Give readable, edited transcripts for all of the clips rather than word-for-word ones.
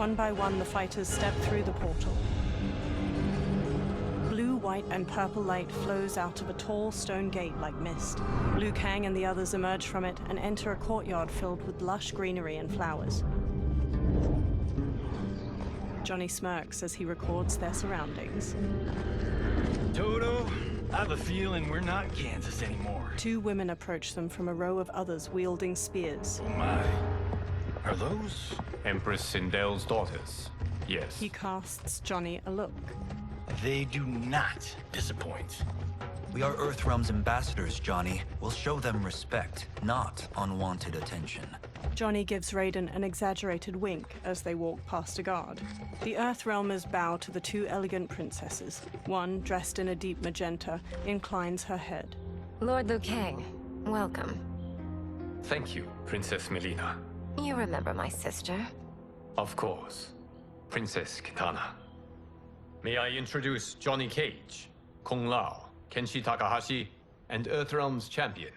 One by one, the fighters step through the portal. Blue, white, and purple light flows out of a tall stone gate like mist. Liu Kang and the others emerge from it and enter a courtyard filled with lush greenery and flowers. Johnny smirks as he records their surroundings. Toto, I have a feeling we're not in Kansas anymore. Two women approach them from a row of others wielding spears. Oh my. Are those? Empress Sindel's daughters. Yes. He casts Johnny a look. They do not disappoint. We are Earthrealm's ambassadors, Johnny. We'll show them respect, not unwanted attention. Johnny gives Raiden an exaggerated wink as they walk past a guard. The Earthrealmers bow to the two elegant princesses. One, dressed in a deep magenta, inclines her head. Lord Liu Kang, welcome. Thank you, Princess Melina. You remember my sister? Of course. Princess Kitana. May I introduce Johnny Cage, Kung Lao, Kenshi Takahashi, and Earthrealm's champion,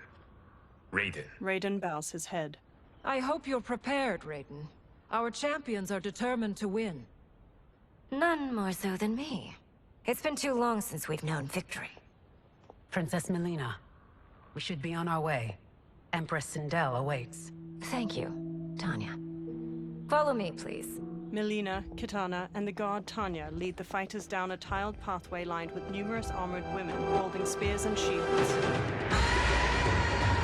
Raiden. Raiden bows his head. I hope you're prepared, Raiden. Our champions are determined to win. None more so than me. It's been too long since we've known victory. Princess Melina, we should be on our way. Empress Sindel awaits. Thank you, Tanya. Follow me, please. Melina, Kitana, and the guard Tanya lead the fighters down a tiled pathway lined with numerous armored women holding spears and shields.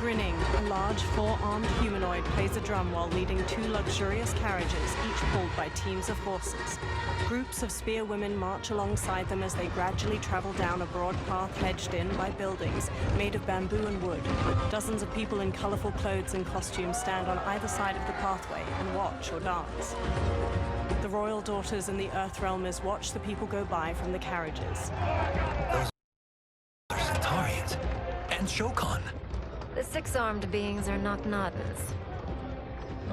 Grinning, a large four-armed humanoid plays a drum while leading two luxurious carriages, each pulled by teams of horses. Groups of spear women march alongside them as they gradually travel down a broad path hedged in by buildings made of bamboo and wood. Dozens of people in colorful clothes and costumes stand on either side of the pathway and watch or dance. The royal daughters and the Earthrealmers watch the people go by from the carriages. Those are Centaurians and Shokan. The six-armed beings are not Nodens.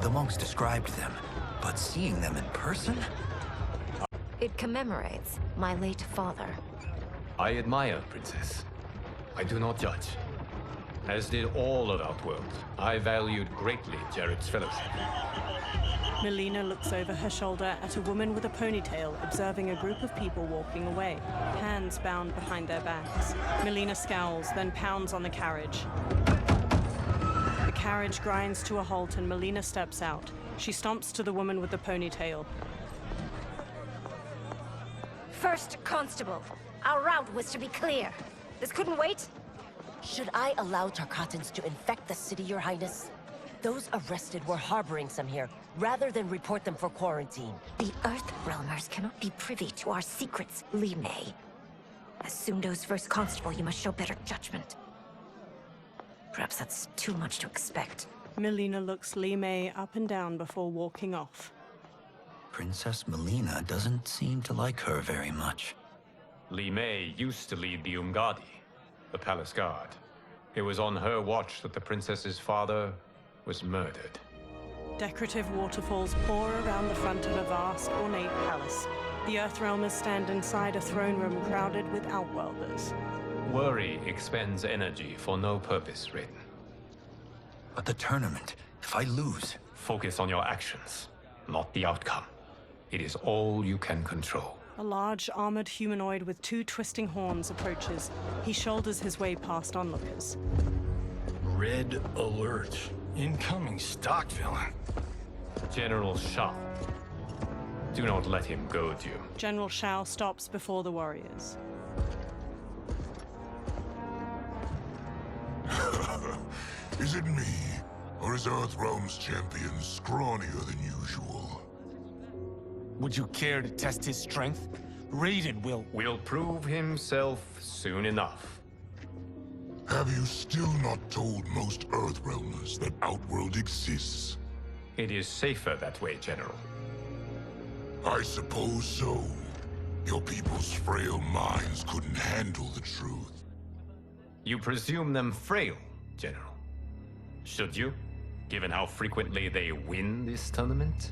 The monks described them, but seeing them in person? It commemorates my late father. I admire, Princess. I do not judge. As did all of Outworld, I valued greatly Jared's fellowship. Melina looks over her shoulder at a woman with a ponytail observing a group of people walking away, hands bound behind their backs. Melina scowls, then pounds on the carriage. The carriage grinds to a halt and Melina steps out. She stomps to the woman with the ponytail. First Constable, our route was to be clear. This couldn't wait? Should I allow Tarkatans to infect the city, Your Highness? Those arrested were harboring some here, rather than report them for quarantine. The Earthrealmers cannot be privy to our secrets, Li Mei. As Sundo's first constable, you must show better judgment. Perhaps that's too much to expect. Melina looks Li Mei up and down before walking off. Princess Melina doesn't seem to like her very much. Li Mei used to lead the Umgadi, the palace guard. It was on her watch that the princess's father was murdered. Decorative waterfalls pour around the front of a vast, ornate palace. The Earthrealmers stand inside a throne room crowded with Outworlders. Worry expends energy for no purpose, Raiden. But the tournament, if I lose... Focus on your actions, not the outcome. It is all you can control. A large, armored humanoid with two twisting horns approaches. He shoulders his way past onlookers. Red alert. Incoming stock villain. General SHAO. Do not let him goad you. General SHAO stops before the warriors. Is it me? Or is Earthrealm's champion scrawnier than usual? Would you care to test his strength? Raiden will prove himself soon enough. Have you still not told most Earthrealmers that Outworld exists? It is safer that way, General. I suppose so. Your people's frail minds couldn't handle the truth. You presume them frail, General. Should you, given how frequently they win this tournament?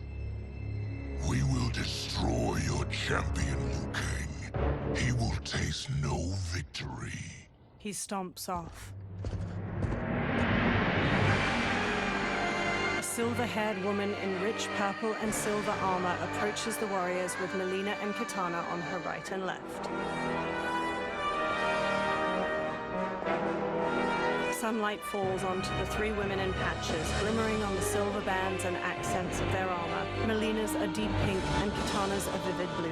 We will destroy your champion, Liu Kang. He will taste no victory. He stomps off. A silver-haired woman in rich purple and silver armor approaches the warriors with Melina and Kitana on her right and left. Sunlight falls onto the three women in patches, glimmering on the silver bands and accents of their armor. Melina's a deep pink and Kitana's a vivid blue.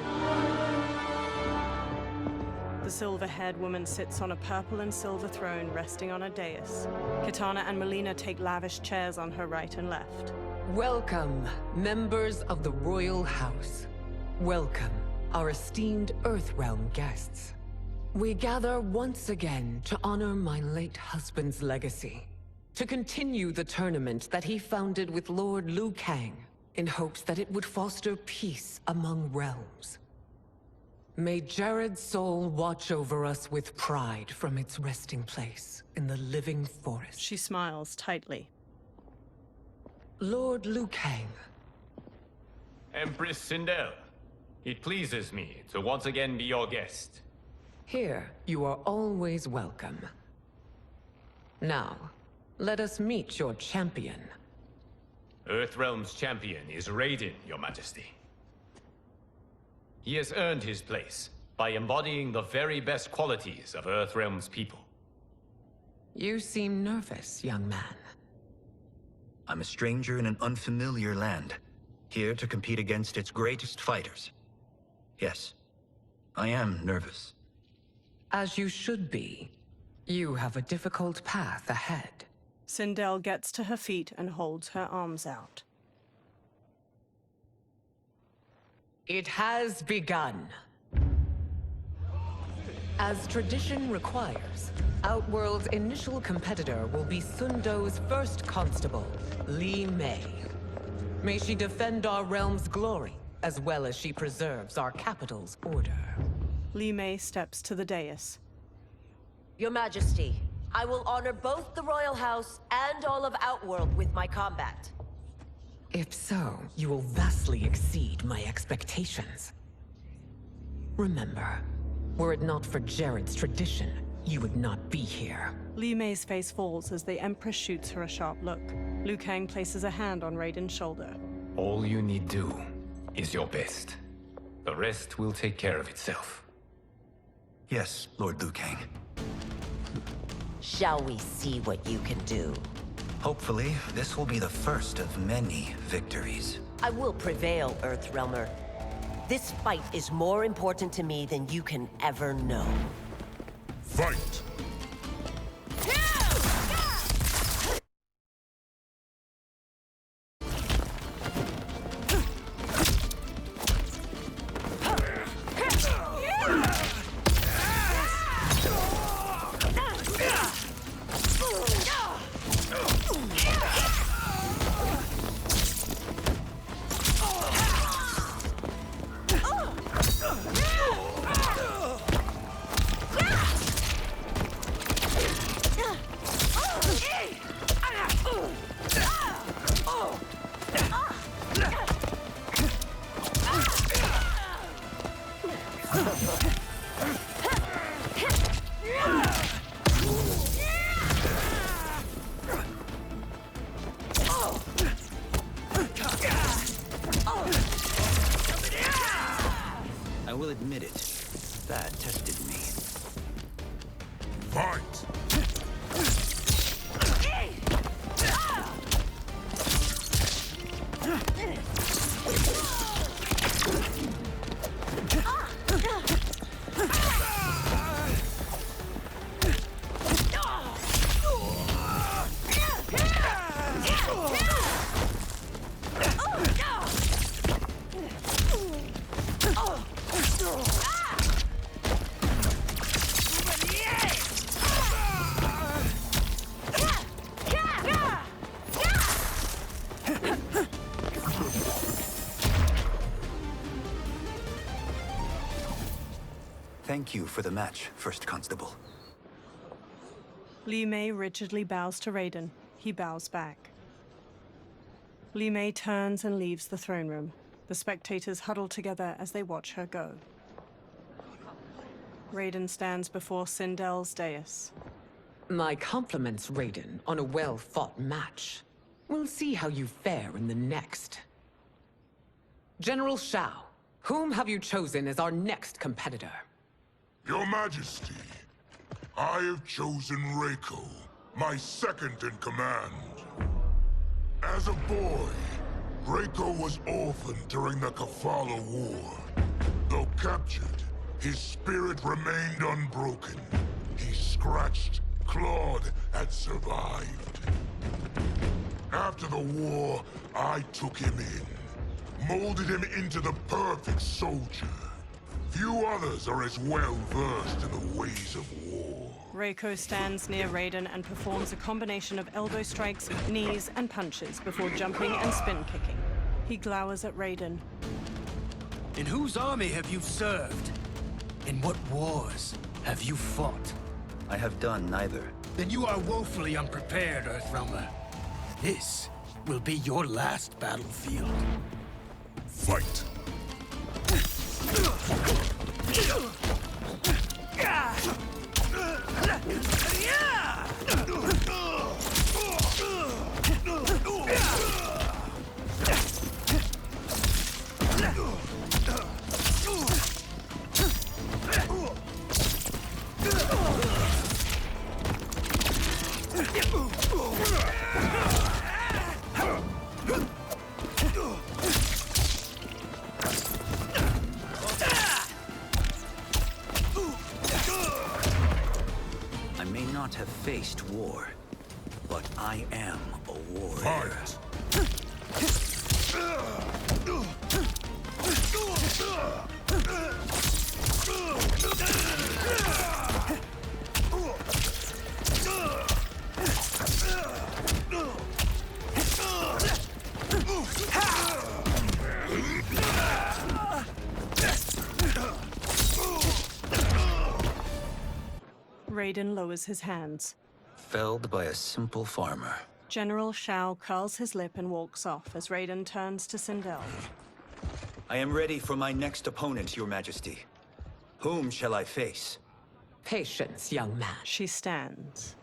The silver-haired woman sits on a purple and silver throne resting on a dais. Kitana and Melina take lavish chairs on her right and left. Welcome, members of the Royal House. Welcome, our esteemed Earthrealm guests. We gather once again to honor my late husband's legacy, to continue the tournament that he founded with Lord Liu Kang, in hopes that it would foster peace among realms. May Jared's soul watch over us with pride from its resting place in the living forest. She smiles tightly. Lord Liu Kang. Empress Sindel, it pleases me to once again be your guest. Here, you are always welcome. Now, let us meet your champion. Earthrealm's champion is Raiden, Your Majesty. He has earned his place by embodying the very best qualities of Earthrealm's people. You seem nervous, young man. I'm a stranger in an unfamiliar land, here to compete against its greatest fighters. Yes, I am nervous. As you should be. You have a difficult path ahead. Sindel gets to her feet and holds her arms out. It has begun. As tradition requires, Outworld's initial competitor will be Sundo's first constable, Li Mei. May she defend our realm's glory, as well as she preserves our capital's order. Li Mei steps to the dais. Your Majesty, I will honor both the Royal House and all of Outworld with my combat. If so, you will vastly exceed my expectations. Remember, were it not for Jared's tradition, you would not be here. Li Mei's face falls as the Empress shoots her a sharp look. Liu Kang places a hand on Raiden's shoulder. All you need do is your best. The rest will take care of itself. Yes, Lord Liu Kang. Shall we see what you can do? Hopefully, this will be the first of many victories. I will prevail, Earthrealmer. This fight is more important to me than you can ever know. Fight! I will admit it. That tested me. Fight! Thank you for the match, First Constable. Li Mei rigidly bows to Raiden. He bows back. Li Mei turns and leaves the throne room. The spectators huddle together as they watch her go. Raiden stands before Sindel's dais. My compliments, Raiden, on a well-fought match. We'll see how you fare in the next. General SHAO, whom have you chosen as our next competitor? Your Majesty, I have chosen Reiko, my second in command. As a boy, Reiko was orphaned during the Kafala War. Though captured, his spirit remained unbroken. He scratched, clawed, and survived. After the war, I took him in, molded him into the perfect soldier. Few others are as well versed in the ways of war. Reiko stands near Raiden and performs a combination of elbow strikes, knees, and punches before jumping and spin kicking. He glowers at Raiden. In whose army have you served? In what wars have you fought? I have done neither. Then you are woefully unprepared, Earthrealmer. This will be your last battlefield. Fight! I may not have faced war, but I am a warrior. Fight! Raiden lowers his hands. Felled by a simple farmer. General SHAO curls his lip and walks off as Raiden turns to Sindel. I am ready for my next opponent, Your Majesty. Whom shall I face? Patience, young man. She stands.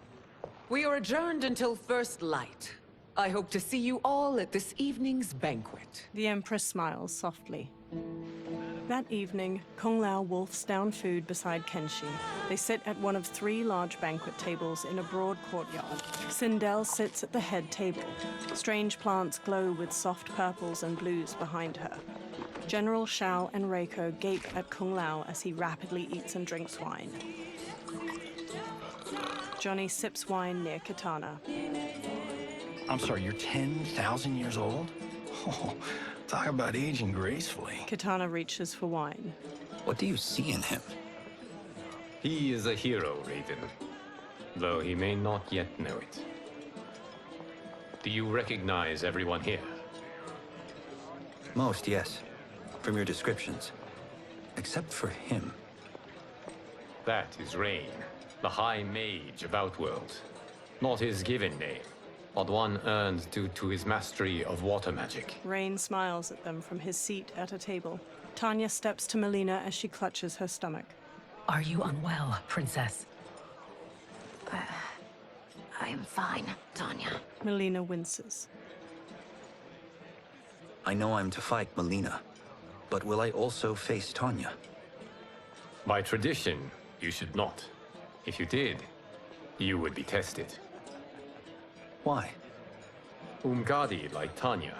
We are adjourned until first light. I hope to see you all at this evening's banquet. The Empress smiles softly. That evening, Kung Lao wolfs down food beside Kenshi. They sit at one of 3 large banquet tables in a broad courtyard. Sindel sits at the head table. Strange plants glow with soft purples and blues behind her. General SHAO and Reiko gape at Kung Lao as he rapidly eats and drinks wine. Johnny sips wine near Katana. I'm sorry, you're 10,000 years old? Oh, talk about aging gracefully. Katana reaches for wine. What do you see in him? He is a hero, Raiden, though he may not yet know it. Do you recognize everyone here? Most, yes. From your descriptions. Except for him. That is Rain, the High Mage of Outworld. Not his given name, but one earned due to his mastery of water magic. Rain smiles at them from his seat at a table. Tanya steps to Melina as she clutches her stomach. Are you unwell, Princess? I am fine, Tanya. Melina winces. I know I'm to fight Melina, but will I also face Tanya? By tradition, you should not. If you did, you would be tested. Why? Umgadi, like Tanya,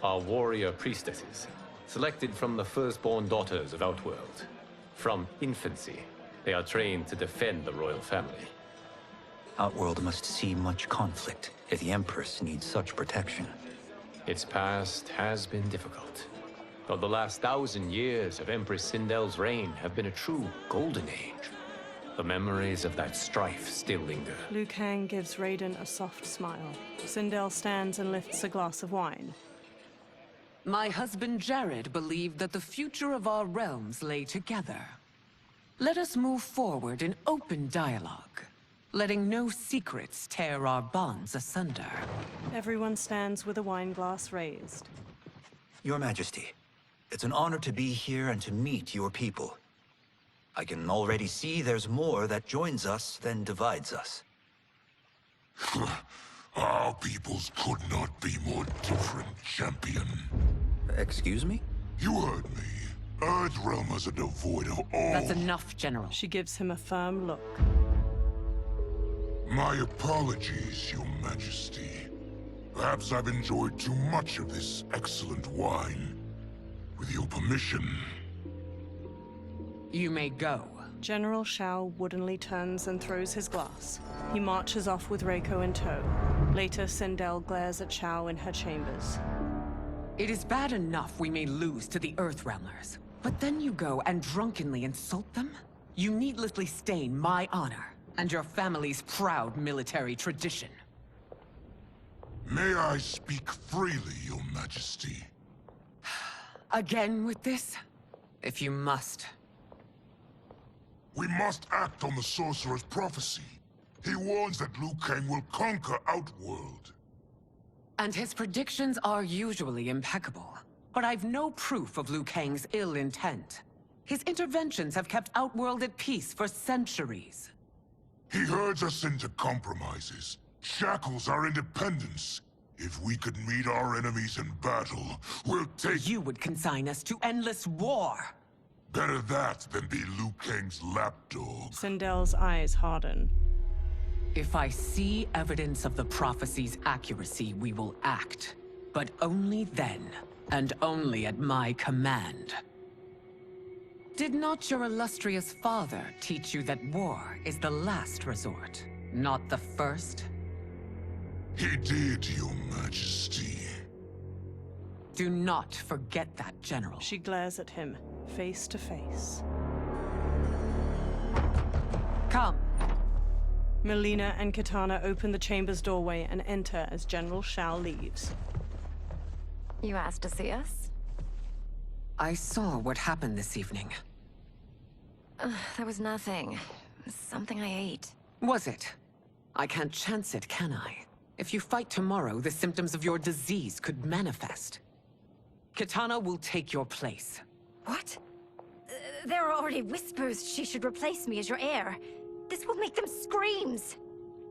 are warrior priestesses, selected from the firstborn daughters of Outworld. From infancy, they are trained to defend the royal family. Outworld must see much conflict if the Empress needs such protection. Its past has been difficult, but the last 1,000 years of Empress Sindel's reign have been a true golden age. The memories of that strife still linger. Liu Kang gives Raiden a soft smile. Sindel stands and lifts a glass of wine. My husband Jared believed that the future of our realms lay together. Let us move forward in open dialogue, letting no secrets tear our bonds asunder. Everyone stands with a wine glass raised. Your Majesty, it's an honor to be here and to meet your people. I can already see there's more that joins us than divides us. Our peoples could not be more different, champion. Excuse me? You heard me. Earthrealmers are devoid of all... That's enough, General. She gives him a firm look. My apologies, Your Majesty. Perhaps I've enjoyed too much of this excellent wine. With your permission... You may go. General SHAO woodenly turns and throws his glass. He marches off with Reiko in tow. Later, Sindel glares at SHAO in her chambers. It is bad enough we may lose to the Earthrealmers, but then you go and drunkenly insult them? You needlessly stain my honor and your family's proud military tradition. May I speak freely, Your Majesty? Again with this? If you must. We must act on the Sorcerer's prophecy. He warns that Liu Kang will conquer Outworld. And his predictions are usually impeccable. But I've no proof of Liu Kang's ill intent. His interventions have kept Outworld at peace for centuries. He herds us into compromises, shackles our independence. If we could meet our enemies in battle, we'll take... You would consign us to endless war! Better that than be Liu Kang's lapdog. Sindel's eyes harden. If I see evidence of the prophecy's accuracy, we will act. But only then, and only at my command. Did not your illustrious father teach you that war is the last resort, not the first? He did, Your Majesty. Do not forget that, General. She glares at him, face to face. Come. Melina and Kitana open the chamber's doorway and enter as General SHAO leaves. You asked to see us? I saw what happened this evening. There was nothing. Something I ate. Was it? I can't chance it, can I? If you fight tomorrow, the symptoms of your disease could manifest. Kitana will take your place. What? There are already whispers she should replace me as your heir. This will make them screams!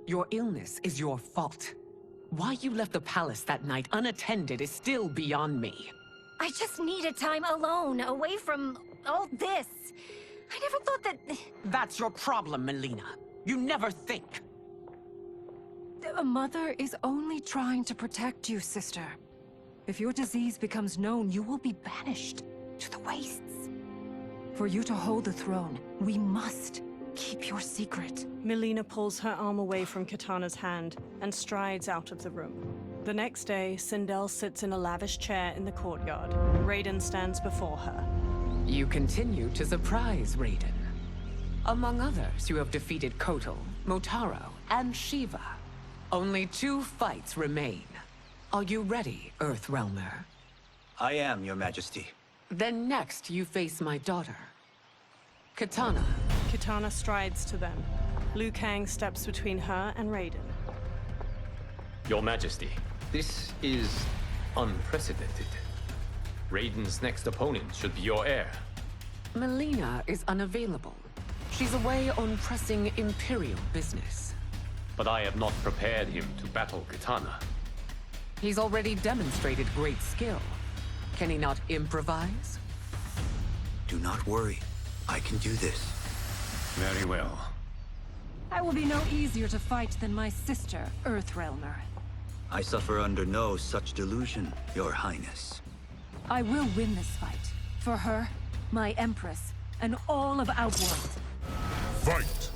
Your illness is your fault. Why you left the palace that night unattended is still beyond me. I just needed time alone, away from all this. I never thought that... That's your problem, Melina. You never think. A mother is only trying to protect you, sister. If your disease becomes known, you will be banished to the wastes. For you to hold the throne, we must keep your secret. Melina pulls her arm away from Kitana's hand and strides out of the room. The next day, Sindel sits in a lavish chair in the courtyard. Raiden stands before her. You continue to surprise Raiden. Among others, you have defeated Kotal, Motaro, and Shiva. Only 2 fights remain. Are you ready, Earthrealmer? I am, Your Majesty. Then next, you face my daughter, Kitana. Kitana strides to them. Liu Kang steps between her and Raiden. Your Majesty, this is unprecedented. Raiden's next opponent should be your heir. Melina is unavailable. She's away on pressing Imperial business. But I have not prepared him to battle Kitana. He's already demonstrated great skill. Can he not improvise? Do not worry. I can do this. Very well. I will be no easier to fight than my sister, Earthrealmer. I suffer under no such delusion, Your Highness. I will win this fight. For her, my Empress, and all of Outworld. Fight!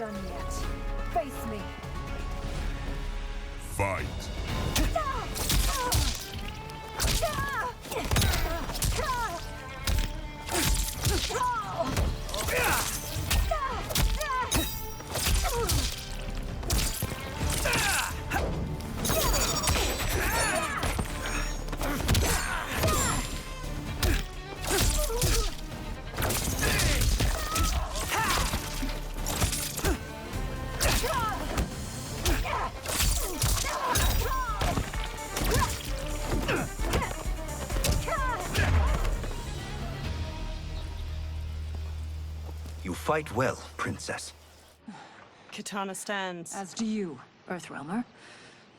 done yet. Face me. Fight. You fight well, Princess. Katana stands. As do you, Earthrealmer.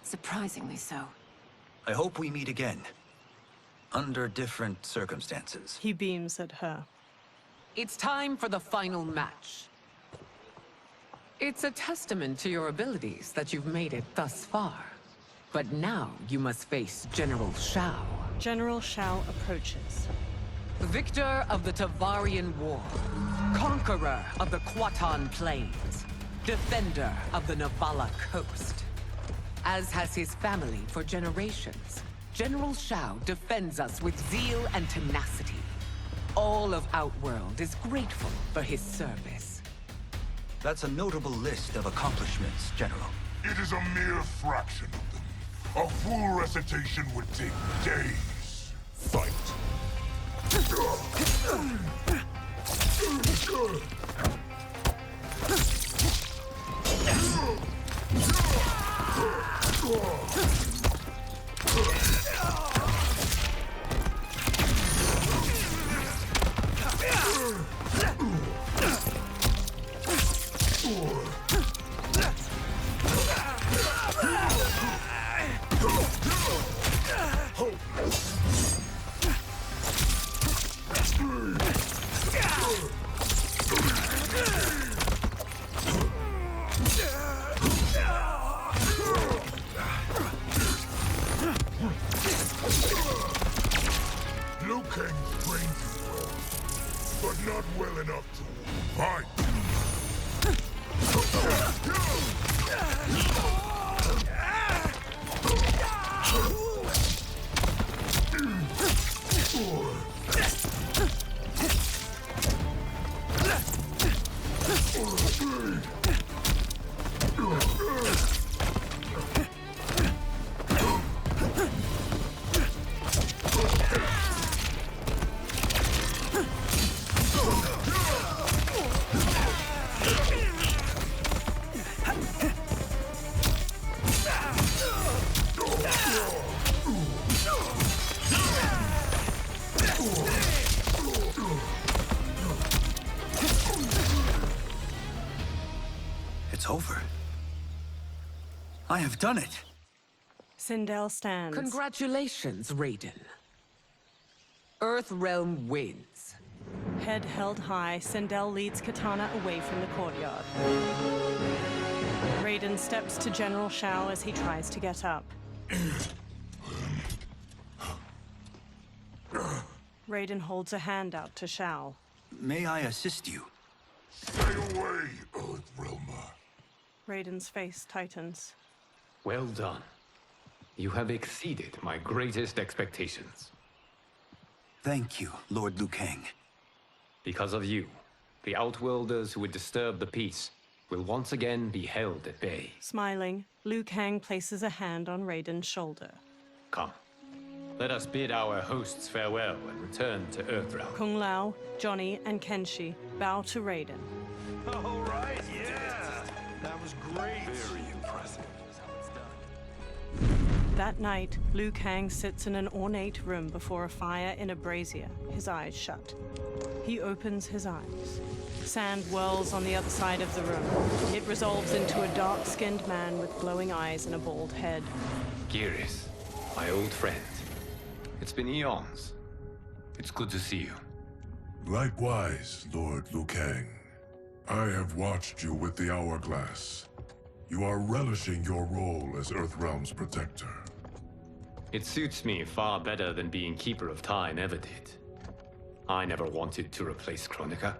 Surprisingly so. I hope we meet again. Under different circumstances. He beams at her. It's time for the final match. It's a testament to your abilities that you've made it thus far. But now you must face General SHAO. General SHAO approaches. Victor of the Tavarian War. Conqueror of the Quatan Plains. Defender of the Navala Coast. As has his family for generations, General SHAO defends us with zeal and tenacity. All of Outworld is grateful for his service. That's a notable list of accomplishments, General. It is a mere fraction of them. A full recitation would take days. Fight. Liu Kang trained you well, but not well enough to fight. It's over. I have done it. Sindel stands. Congratulations, Raiden. Earthrealm wins. Head held high, Sindel leads Katana away from the courtyard. Raiden steps to General SHAO as he tries to get up. Raiden holds a hand out to SHAO. May I assist you? Stay away, Earthrealmer. Raiden's face tightens. Well done. You have exceeded my greatest expectations. Thank you, Lord Liu Kang. Because of you, the Outworlders who would disturb the peace will once again be held at bay. Smiling, Liu Kang places a hand on Raiden's shoulder. Come. Let us bid our hosts farewell and return to Earthrealm. Kung Lao, Johnny, and Kenshi bow to Raiden. All right, yeah. That was great. Very impressive. That night, Liu Kang sits in an ornate room before a fire in a brazier, his eyes shut. He opens his eyes. Sand whirls on the other side of the room. It resolves into a dark-skinned man with glowing eyes and a bald head. Geras, my old friend. It's been eons. It's good to see you. Likewise, Lord Liu Kang. I have watched you with the Hourglass. You are relishing your role as Earthrealm's protector. It suits me far better than being Keeper of Time ever did. I never wanted to replace Kronika.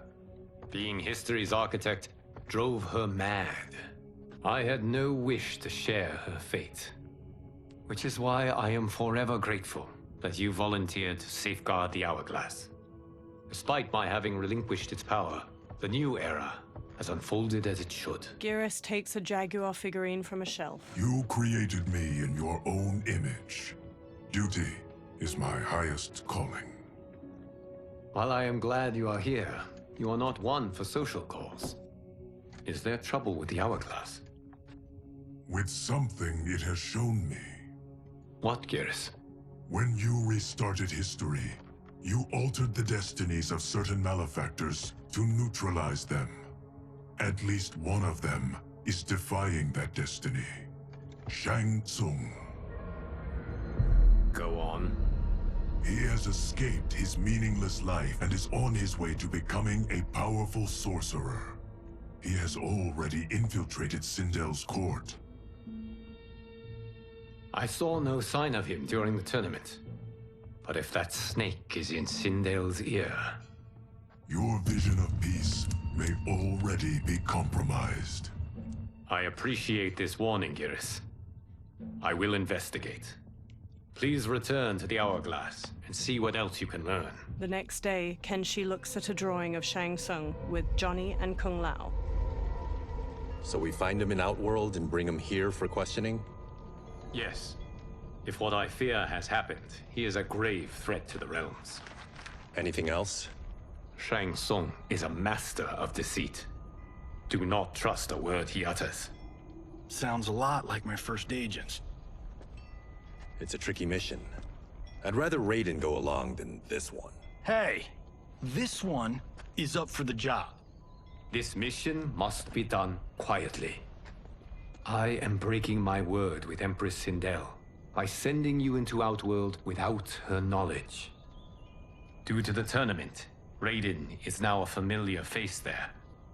Being history's architect, drove her mad. I had no wish to share her fate. Which is why I am forever grateful that you volunteered to safeguard the Hourglass. Despite my having relinquished its power, the new era has unfolded as it should. Geras takes a Jaguar figurine from a shelf. You created me in your own image. Duty is my highest calling. While I am glad you are here, you are not one for social calls. Is there trouble with the Hourglass? With something it has shown me. What, Geras? When you restarted history, you altered the destinies of certain malefactors to neutralize them. At least one of them is defying that destiny. Shang Tsung. Go on. He has escaped his meaningless life and is on his way to becoming a powerful sorcerer. He has already infiltrated Sindel's court. I saw no sign of him during the tournament. But if that snake is in Sindel's ear... Your vision of peace may already be compromised. I appreciate this warning, Geras. I will investigate. Please return to the Hourglass and see what else you can learn. The next day, Kenshi looks at a drawing of Shang Tsung with Johnny and Kung Lao. So we find him in Outworld and bring him here for questioning? Yes. If what I fear has happened, he is a grave threat to the realms. Anything else? Shang Tsung is a master of deceit. Do not trust a word he utters. Sounds a lot like my first agents. It's a tricky mission. I'd rather Raiden go along than this one. Hey, this one is up for the job. This mission must be done quietly. I am breaking my word with Empress Sindel by sending you into Outworld without her knowledge. Due to the tournament, Raiden is now a familiar face there.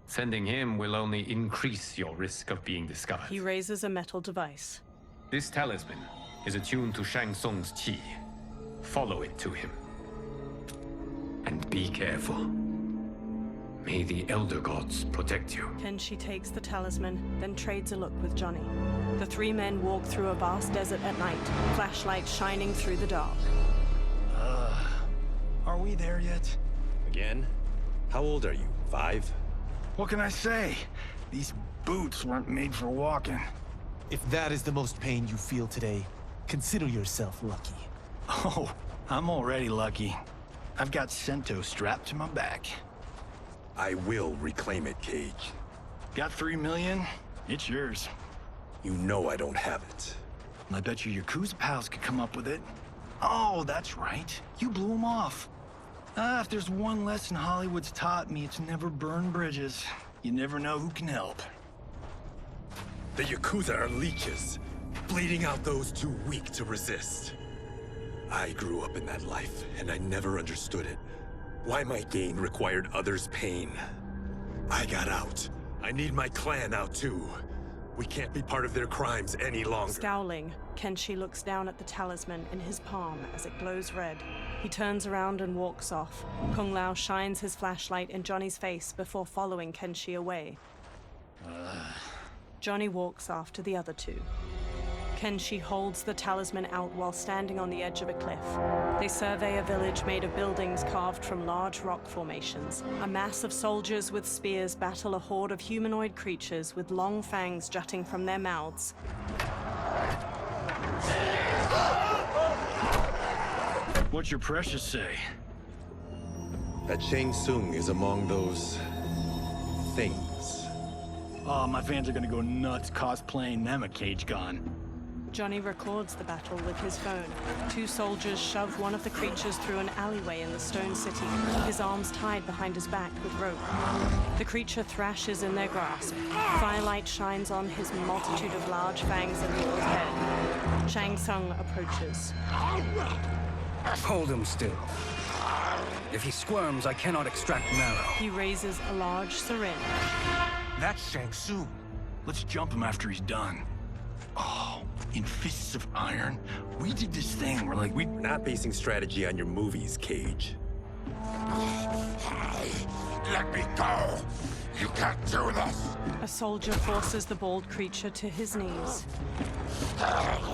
Sending him will only increase your risk of being discovered. He raises a metal device. This talisman is attuned to Shang Tsung's chi. Follow it to him. And be careful. May the Elder Gods protect you. Kenshi takes the talisman, then trades a look with Johnny. The three men walk through a vast desert at night, flashlights shining through the dark. Are we there yet? Again? How old are you? 5? What can I say? These boots weren't made for walking. If that is the most pain you feel today, consider yourself lucky. Oh, I'm already lucky. I've got Sento strapped to my back. I will reclaim it, Cage. Got 3 million? It's yours. You know I don't have it. I bet your Yakuza pals could come up with it. Oh, that's right. You blew them off. If there's one lesson Hollywood's taught me, it's never burn bridges. You never know who can help. The Yakuza are leeches, bleeding out those too weak to resist. I grew up in that life, and I never understood it. Why my gain required others' pain. I got out. I need my clan out too. We can't be part of their crimes any longer. Scowling, Kenshi looks down at the talisman in his palm as it glows red. He turns around and walks off. Kung Lao shines his flashlight in Johnny's face before following Kenshi away. Johnny walks after the other two. Kenshi holds the talisman out while standing on the edge of a cliff. They survey a village made of buildings carved from large rock formations. A mass of soldiers with spears battle a horde of humanoid creatures with long fangs jutting from their mouths. What's your precious say? That Shang Tsung is among those... things. Oh, my fans are gonna go nuts cosplaying them a Cage Gon. Johnny records the battle with his phone. Two soldiers shove one of the creatures through an alleyway in the stone city, his arms tied behind his back with rope. The creature thrashes in their grasp. Firelight shines on his multitude of large fangs and his head. Shang Tsung approaches. Hold him still. If he squirms, I cannot extract marrow. He raises a large syringe. That's Shang Tsung. Let's jump him after he's done. Oh, in Fists of Iron, we did this thing where we're not basing strategy on your movies, Cage. Let me go! You can't do this! A soldier forces the bald creature to his knees.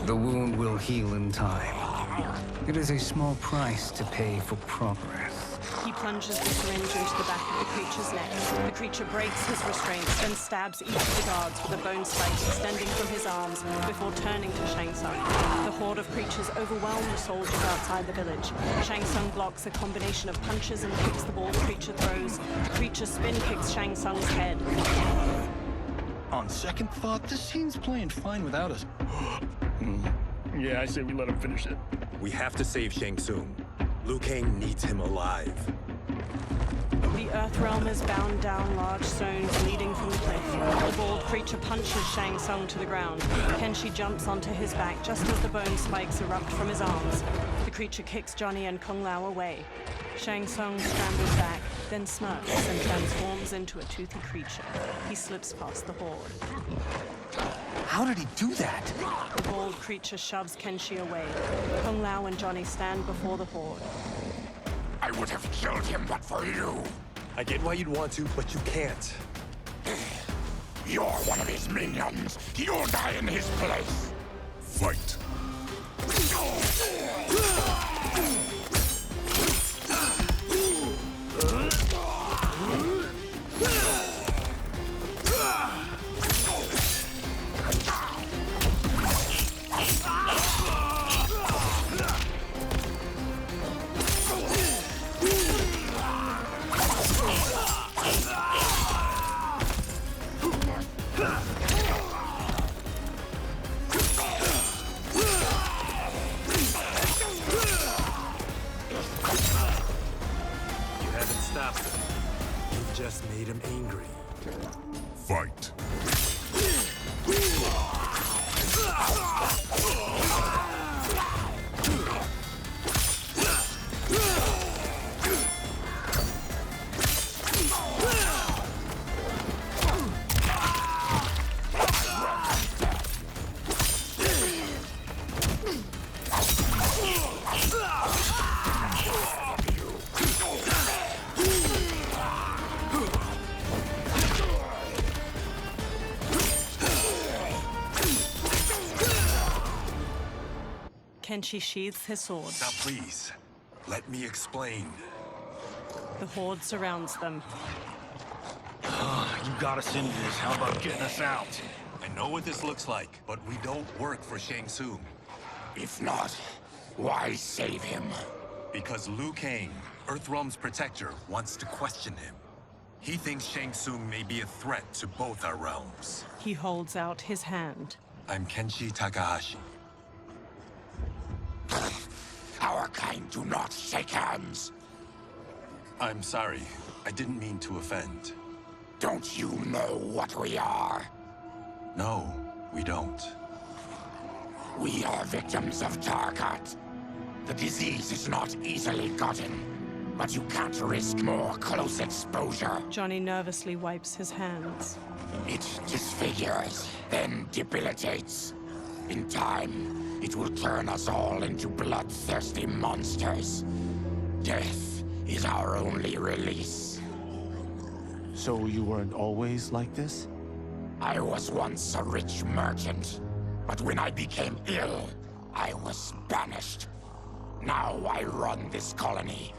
The wound will heal in time. It is a small price to pay for progress. He plunges the syringe into the back of the creature's neck. The creature breaks his restraints, then stabs each of the guards with a bone spike extending from his arms before turning to Shang Tsung. The horde of creatures overwhelm the soldiers outside the village. Shang Tsung blocks a combination of punches and kicks the bald creature throws. The creature spin kicks Shang Tsung's head. On second thought, this scene's playing fine without us. Yeah, I say we let him finish it. We have to save Shang Tsung. Liu Kang needs him alive. The Earth Realm is bound down large stones leading from the cliff. The bald creature punches Shang Tsung to the ground. Kenshi jumps onto his back just as the bone spikes erupt from his arms. The creature kicks Johnny and Kung Lao away. Shang Tsung scrambles back, then smirks and transforms into a toothy creature. He slips past the horde. How did he do that? The bald creature shoves Kenshi away. Kung Lao and Johnny stand before the horde. I would have killed him but for you. I get why you'd want to, but you can't. You're one of his minions. You'll die in his place. Fight. Just made him angry. Fight. Kenshi sheathes his sword. Now please, let me explain. The horde surrounds them. You got us into this. How about getting us out? I know what this looks like, but we don't work for Shang Tsung. If not, why save him? Because Liu Kang, Earthrealm's protector, wants to question him. He thinks Shang Tsung may be a threat to both our realms. He holds out his hand. I'm Kenshi Takahashi. Our kind do not shake hands. I'm sorry. I didn't mean to offend. Don't you know what we are? No, we don't. We are victims of Tarkat. The disease is not easily gotten, but you can't risk more close exposure. Johnny nervously wipes his hands. It disfigures, then debilitates. In time, it will turn us all into bloodthirsty monsters. Death is our only release. So you weren't always like this? I was once a rich merchant, but when I became ill, I was banished. Now I run this colony.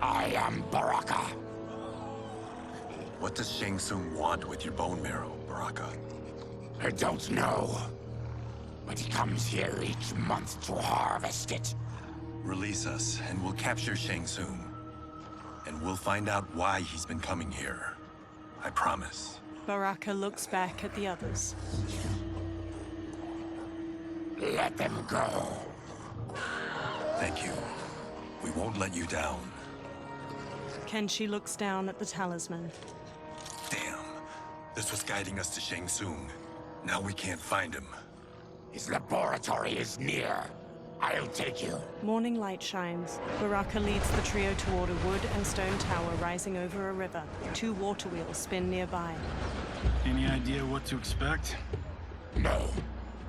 I am Baraka. What does Shang Tsung want with your bone marrow, Baraka? I don't know. But he comes here each month to harvest it. Release us, and we'll capture Shang Tsung. And we'll find out why he's been coming here. I promise. Baraka looks back at the others. Let them go. Thank you. We won't let you down. Kenshi looks down at the talisman. Damn. This was guiding us to Shang Tsung. Now we can't find him. His laboratory is near. I'll take you. Morning light shines. Baraka leads the trio toward a wood and stone tower rising over a river. 2 water wheels spin nearby. Any idea what to expect? No.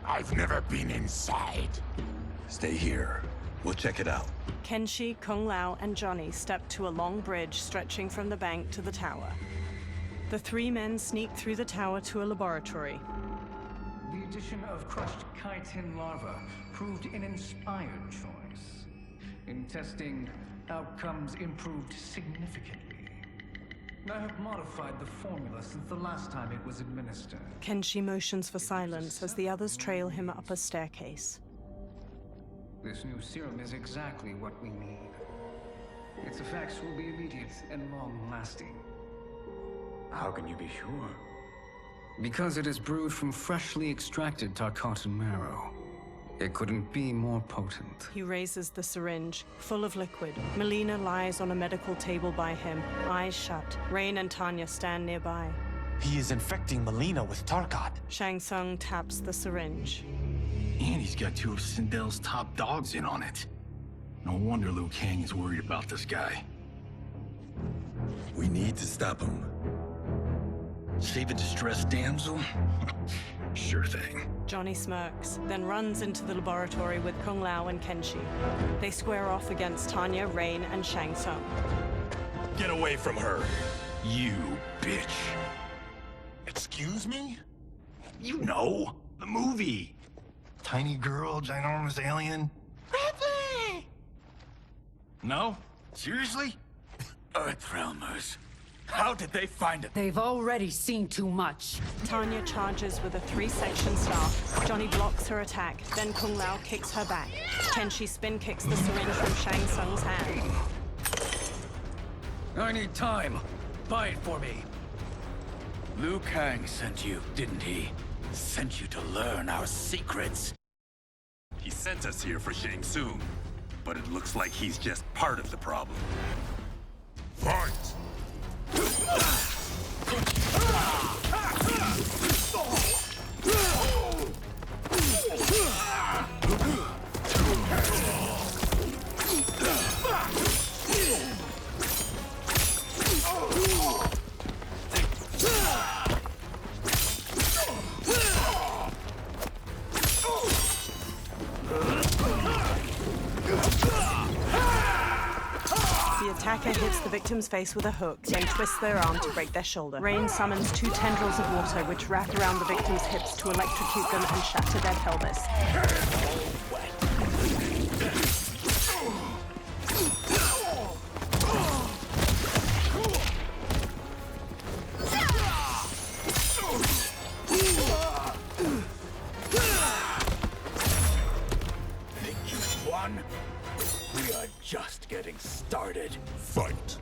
I've never been inside. Stay here. We'll check it out. Kenshi, Kung Lao, and Johnny step to a long bridge stretching from the bank to the tower. The three men sneak through the tower to a laboratory. The addition of crushed chitin larva proved an inspired choice. In testing, outcomes improved significantly. I have modified the formula since the last time it was administered. Kenshi motions for silence as the others trail him up a staircase. This new serum is exactly what we need. Its effects will be immediate and long-lasting. How can you be sure? Because it is brewed from freshly extracted Tarkatan marrow. It couldn't be more potent. He raises the syringe, full of liquid. Melina lies on a medical table by him, eyes shut. Rain and Tanya stand nearby. He is infecting Melina with Tarkat. Shang Tsung taps the syringe. And he's got two of Sindel's top dogs in on it. No wonder Liu Kang is worried about this guy. We need to stop him. Save a distressed damsel? Sure thing. Johnny smirks, then runs into the laboratory with Kung Lao and Kenshi. They square off against Tanya, Rain, and Shang Tsung. Get away from her! You bitch. Excuse me? You know, the movie. Tiny girl, ginormous alien. Ripley! No? Seriously? Earthrealmers. How did they find it? They've already seen too much. Tanya charges with a 3-section staff. Johnny blocks her attack, then Kung Lao kicks her back. Kenshi spin kicks the syringe from Shang Tsung's hand. I need time. Buy it for me. Liu Kang sent you, didn't he? Sent you to learn our secrets. He sent us here for Shang Tsung, but it looks like he's just part of the problem. Fight! The attacker hits the victim's face with a hook, then twists their arm to break their shoulder. Rain summons 2 tendrils of water which wrap around the victim's hips to electrocute them and shatter their pelvis. Think you won? We are just getting started. Fight!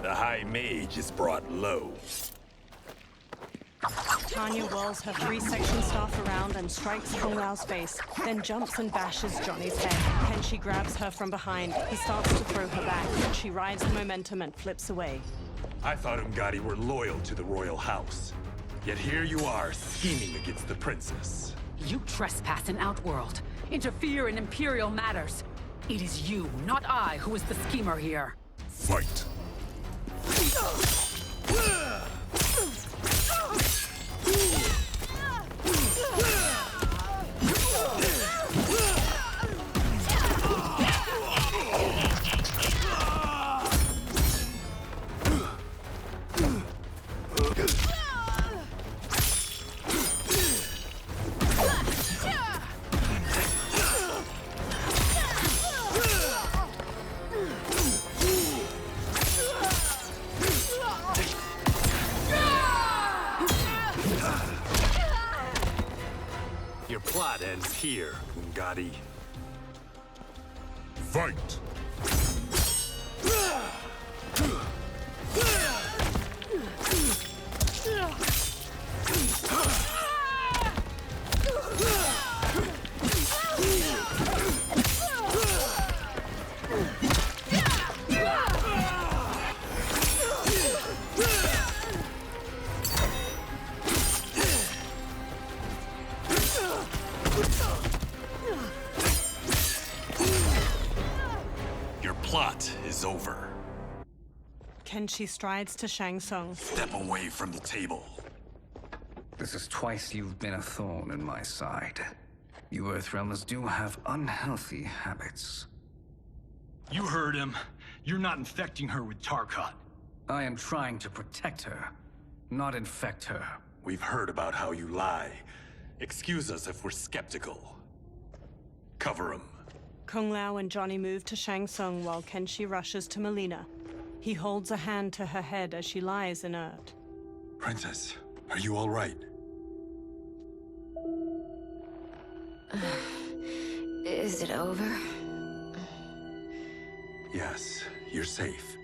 The High Mage is brought low. Tanya whirls her 3-section staff around and strikes Kung Lao's face, then jumps and bashes Johnny's head. Kenshi grabs her from behind. He starts to throw her back, but she rides the momentum and flips away. I thought Ungadi were loyal to the royal house. Yet here you are, scheming against the princess. You trespass in Outworld, interfere in Imperial matters. It is you, not I, who is the schemer here. Fight! here, Ungadi. Fight! Your plot is over. Kenshi strides to Shang Tsung. Step away from the table. This is twice you've been a thorn in my side. You Earthrealmers do have unhealthy habits. You heard him. You're not infecting her with Tarkat. I am trying to protect her, not infect her. We've heard about how you lie. Excuse us if we're skeptical. Cover him. Kung Lao and Johnny move to Shang Tsung while Kenshi rushes to Melina. He holds a hand to her head as she lies inert. Princess, are you all right? Is it over? Yes, you're safe.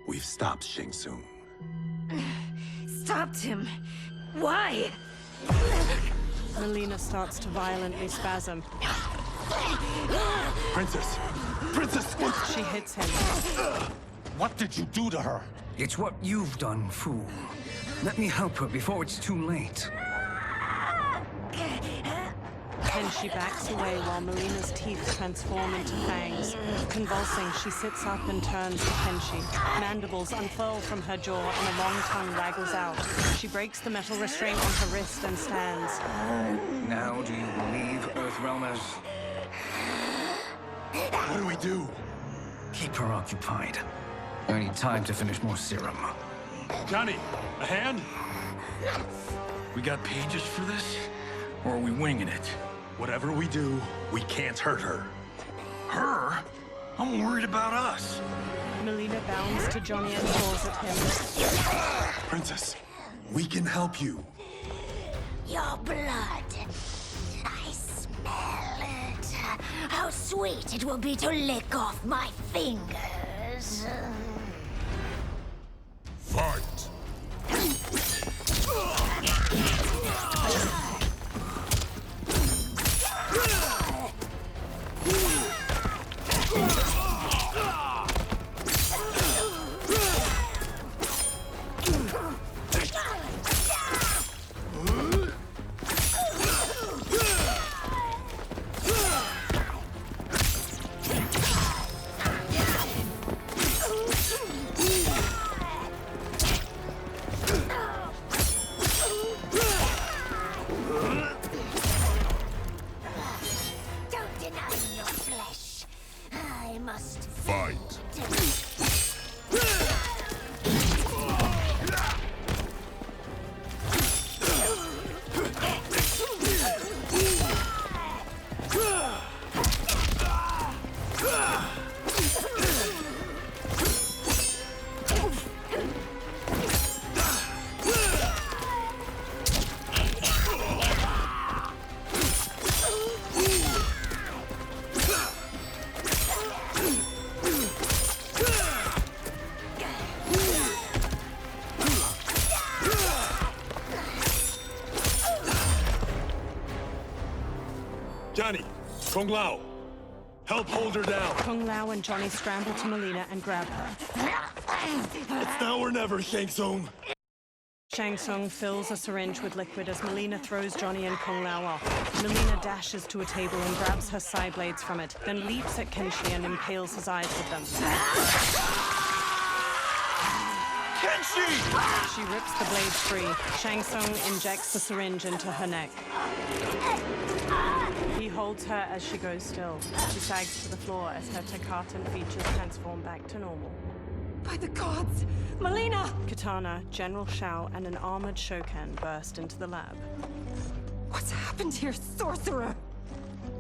We've stopped Shang Tsung. Stopped him? Why? Melina starts to violently spasm. Princess! Princess! She hits him. What did you do to her? It's what you've done, fool. Let me help her before it's too late. Kenshi backs away while Melina's teeth transform into fangs. Convulsing, she sits up and turns to Kenshi. Mandibles unfurl from her jaw and a long tongue waggles out. She breaks the metal restraint on her wrist and stands. Now do you believe, Earthrealmers? What do we do? Keep her occupied. I need time to finish more serum. Johnny, a hand? We got pages for this? Or are we winging it? Whatever we do, we can't hurt her. Her? I'm worried about us. Melina bounds to Johnny and claws at him. Princess, we can help you. Your blood. I smell it. How sweet it will be to lick off my fingers. Fight! Don't deny your flesh. I must Fight! Johnny, Kung Lao, help hold her down. Kung Lao and Johnny scramble to Melina and grab her. It's now or never, Shang Tsung. Shang Tsung fills a syringe with liquid as Melina throws Johnny and Kung Lao off. Melina dashes to a table and grabs her side blades from it, then leaps at Kenshi and impales his eyes with them. Kenshi! She rips the blades free. Shang Tsung injects the syringe into her neck. He holds her as she goes still. She sags to the floor as her Takatan features transform back to normal. By the gods! Melina! Katana, General SHAO, and an armored Shokan burst into the lab. What's happened here, sorcerer?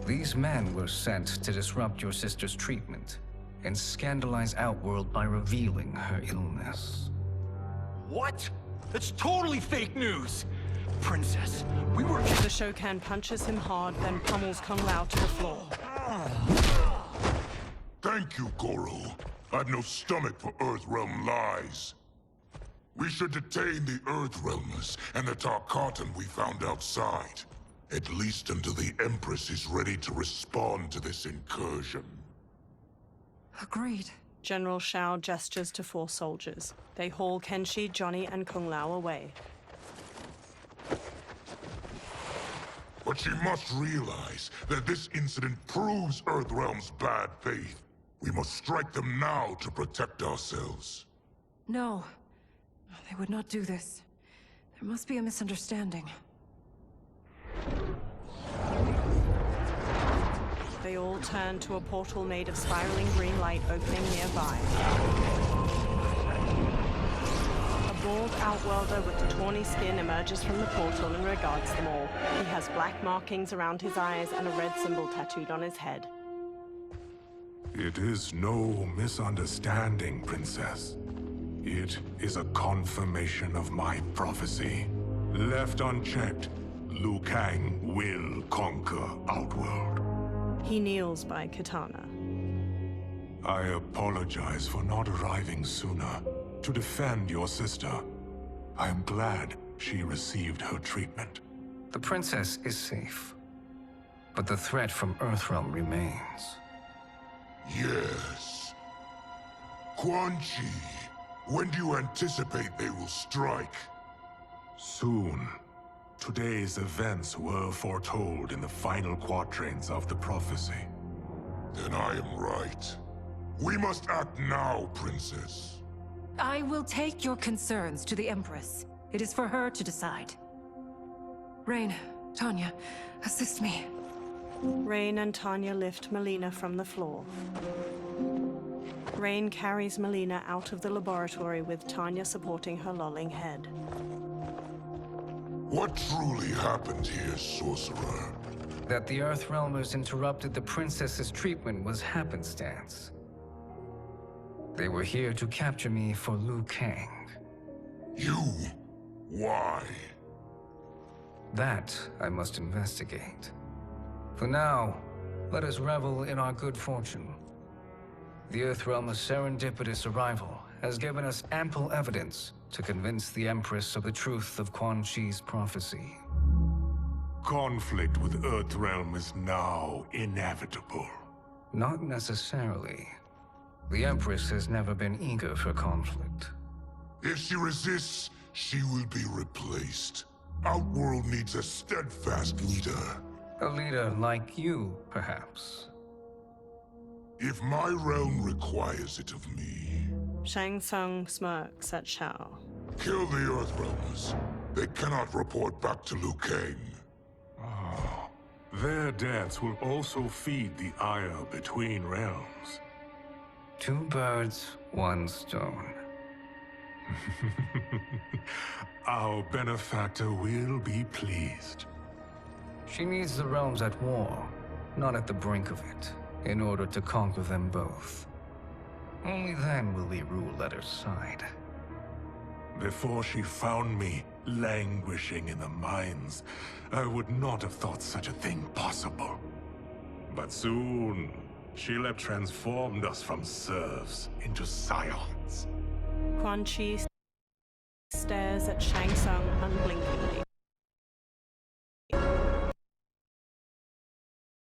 These men were sent to disrupt your sister's treatment and scandalize Outworld by revealing her illness. What? That's totally fake news. princess. We were... The Shokan punches him hard, then pummels Kung Lao to the floor. Thank you, Goro. I've no stomach for Earthrealm lies. We should detain the Earthrealmers and the Tarkatan we found outside. At least until the Empress is ready to respond to this incursion. Agreed. General SHAO gestures to 4 soldiers. They haul Kenshi, Johnny, and Kung Lao away. But she must realize that this incident proves Earthrealm's bad faith. We must strike them now to protect ourselves. No. They would not do this. There must be a misunderstanding. They all turn to a portal made of spiraling green light opening nearby. A bald outworlder with a tawny skin emerges from the portal and regards them all. He has black markings around his eyes and a red symbol tattooed on his head. It is no misunderstanding, Princess. It is a confirmation of my prophecy. Left unchecked, Liu Kang will conquer Outworld. He kneels by Katana. I apologize for not arriving sooner to defend your sister. I am glad she received her treatment. The princess is safe, but the threat from Earthrealm remains. Yes. Quan Chi, when do you anticipate they will strike? Soon. Today's events were foretold in the final quatrains of the prophecy. Then I am right. We must act now, Princess. I will take your concerns to the Empress. It is for her to decide. Rain, Tanya, assist me. Rain and Tanya lift Melina from the floor. Rain carries Melina out of the laboratory with Tanya supporting her lolling head. What truly happened here, Sorcerer? That the Earthrealmers interrupted the princess's treatment was happenstance. They were here to capture me for Liu Kang. You? Why? That I must investigate. For now, let us revel in our good fortune. The Earthrealm's serendipitous arrival has given us ample evidence to convince the Empress of the truth of Quan Chi's prophecy. Conflict with Earthrealm is now inevitable. Not necessarily. The Empress has never been eager for conflict. If she resists, she will be replaced. Outworld needs a steadfast leader. A leader like you, perhaps. If my realm requires it of me. Shang Tsung smirks at SHAO. Kill the Earthrealmers. They cannot report back to Liu Kang. Their deaths will also feed the ire between realms. 2 birds, 1 stone. Our benefactor will be pleased. She needs the realms at war, not at the brink of it, in order to conquer them both. Only then will we rule at her side. Before she found me languishing in the mines, I would not have thought such a thing possible. But soon, she'll have transformed us from serfs into scions. Quan Chi stares at Shang Tsung unblinkingly.